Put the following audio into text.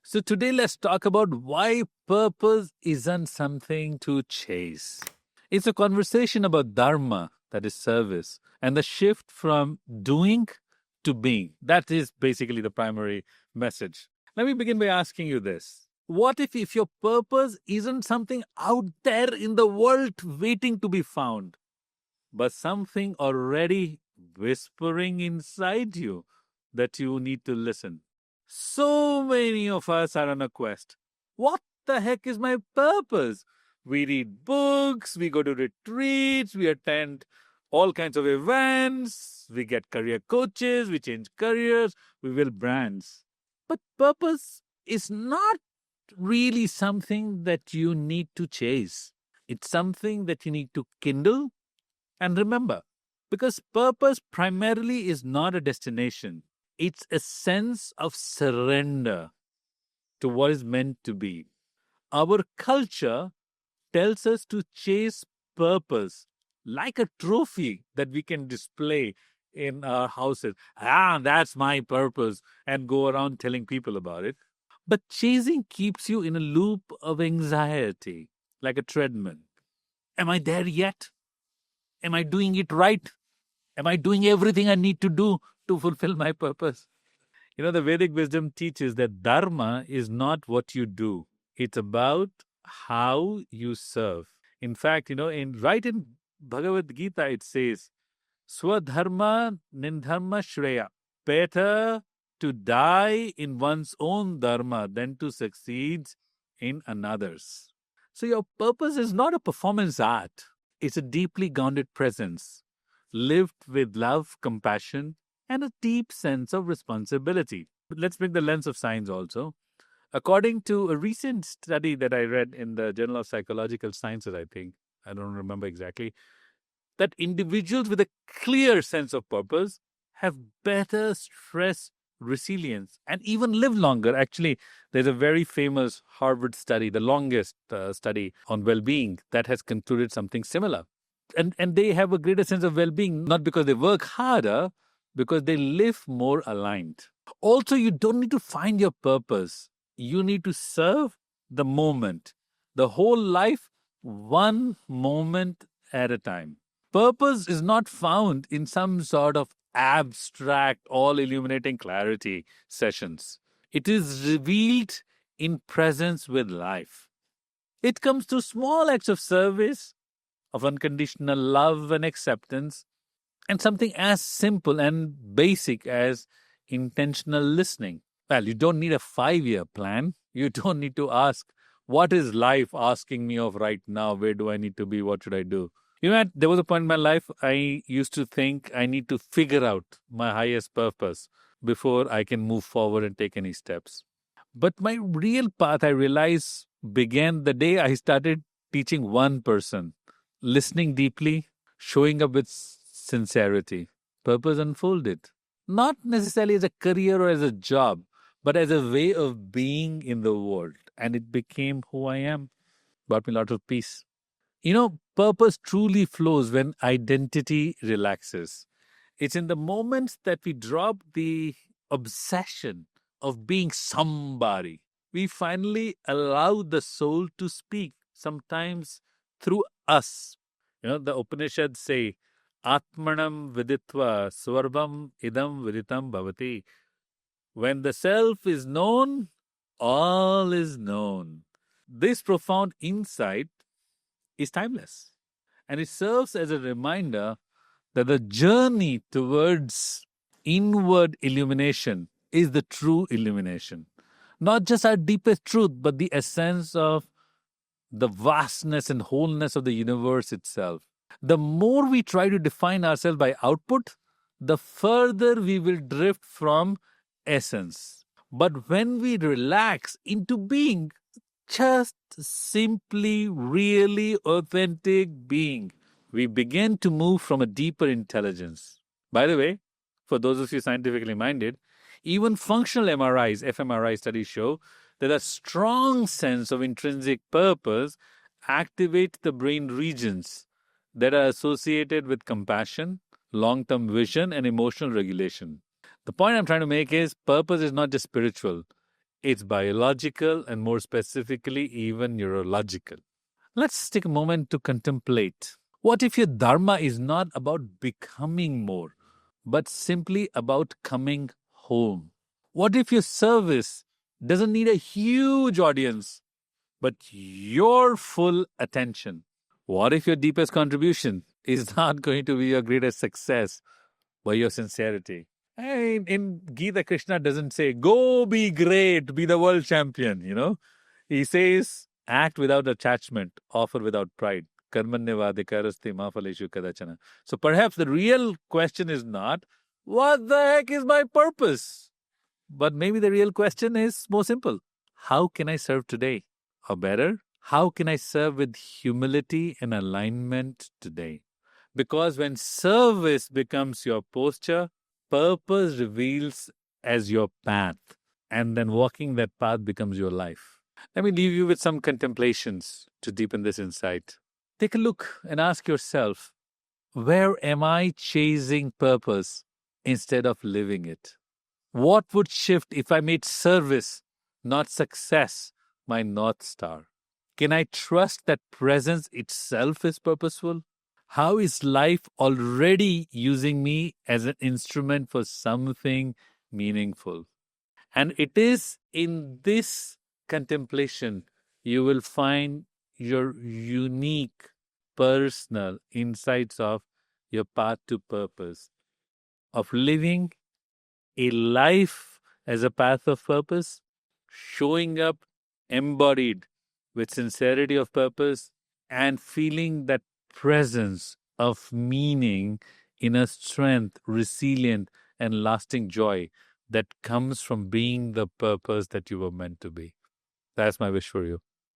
So today let's talk about why purpose isn't something to chase. It's a conversation about Dharma, that is service, and the shift from doing to being. That is basically the primary message. Let me begin by asking you this. What if your purpose isn't something out there in the world waiting to be found, but something already whispering inside you that you need to listen? So many of us are on a quest. What the heck is my purpose? We read books, we go to retreats, we attend all kinds of events, we get career coaches, we change careers, we build brands. But purpose is not really something that you need to chase. It's something that you need to kindle and remember. Because purpose primarily is not a destination, it's a sense of surrender to what is meant to be. Our culture tells us to chase purpose like a trophy that we can display in our houses. That's my purpose, and go around telling people about it. But chasing keeps you in a loop of anxiety, like a treadmill. Am I there yet? Am I doing it right? Am I doing everything I need to do to fulfill my purpose? The Vedic wisdom teaches that Dharma is not what you do. It's about how you serve. In fact, right in Bhagavad Gita, it says, Swadharma nindharma shreya. Better to die in one's own dharma than to succeed in another's. So your purpose is not a performance art. It's a deeply grounded presence, lived with love, compassion, and a deep sense of responsibility. But let's bring the lens of science also. According to a recent study that I read in the Journal of Psychological Sciences, I don't remember exactly, that individuals with a clear sense of purpose have better stress resilience and even live longer. Actually, there's a very famous Harvard study, the longest study on well-being, that has concluded something similar. And they have a greater sense of well-being, not because they work harder, because they live more aligned. Also, you don't need to find your purpose. You need to serve the moment, the whole life, one moment at a time. Purpose is not found in some sort of abstract, all illuminating clarity sessions. It is revealed in presence with life. It comes through small acts of service, of unconditional love and acceptance, and something as simple and basic as intentional listening. Well, you don't need a 5-year plan. You don't need to ask, what is life asking me of right now? Where do I need to be? What should I do? There was a point in my life I used to think I need to figure out my highest purpose before I can move forward and take any steps. But my real path, I realized, began the day I started teaching one person, listening deeply, showing up with sincerity. Purpose unfolded, not necessarily as a career or as a job, but as a way of being in the world. And it became who I am. Brought me a lot of peace. Purpose truly flows when identity relaxes. It's in the moments that we drop the obsession of being somebody. We finally allow the soul to speak, sometimes through us. The Upanishads say, Atmanam viditva swarvam idam viditam bhavati. When the self is known, all is known. This profound insight is timeless. And it serves as a reminder that the journey towards inward illumination is the true illumination. Not just our deepest truth, but the essence of the vastness and wholeness of the universe itself. The more we try to define ourselves by output, the further we will drift from essence. But when we relax into being, just simply, really authentic being, we begin to move from a deeper intelligence. By the way, for those of you scientifically minded, even functional MRIs, fMRI studies show that a strong sense of intrinsic purpose activates the brain regions that are associated with compassion, long-term vision, and emotional regulation. The point I'm trying to make is purpose is not just spiritual. It's biological and more specifically, even neurological. Let's take a moment to contemplate. What if your Dharma is not about becoming more, but simply about coming home? What if your service doesn't need a huge audience, but your full attention? What if your deepest contribution is not going to be your greatest success, but your sincerity? In Gita, Krishna doesn't say, go be great, be the world champion, He says, act without attachment, offer without pride. Karmanyavade karasti ma phaleshu kadachana. So perhaps the real question is not, what the heck is my purpose? But maybe the real question is more simple. How can I serve today? Or better, how can I serve with humility and alignment today? Because when service becomes your posture, purpose reveals as your path. And then walking that path becomes your life. Let me leave you with some contemplations to deepen this insight. Take a look and ask yourself, where am I chasing purpose instead of living it? What would shift if I made service, not success, my North Star? Can I trust that presence itself is purposeful? How is life already using me as an instrument for something meaningful? And it is in this contemplation you will find your unique personal insights of your path to purpose, of living a life as a path of purpose, showing up embodied with sincerity of purpose, and feeling that presence of meaning, inner strength, resilient, and lasting joy that comes from being the purpose that you were meant to be. That's my wish for you.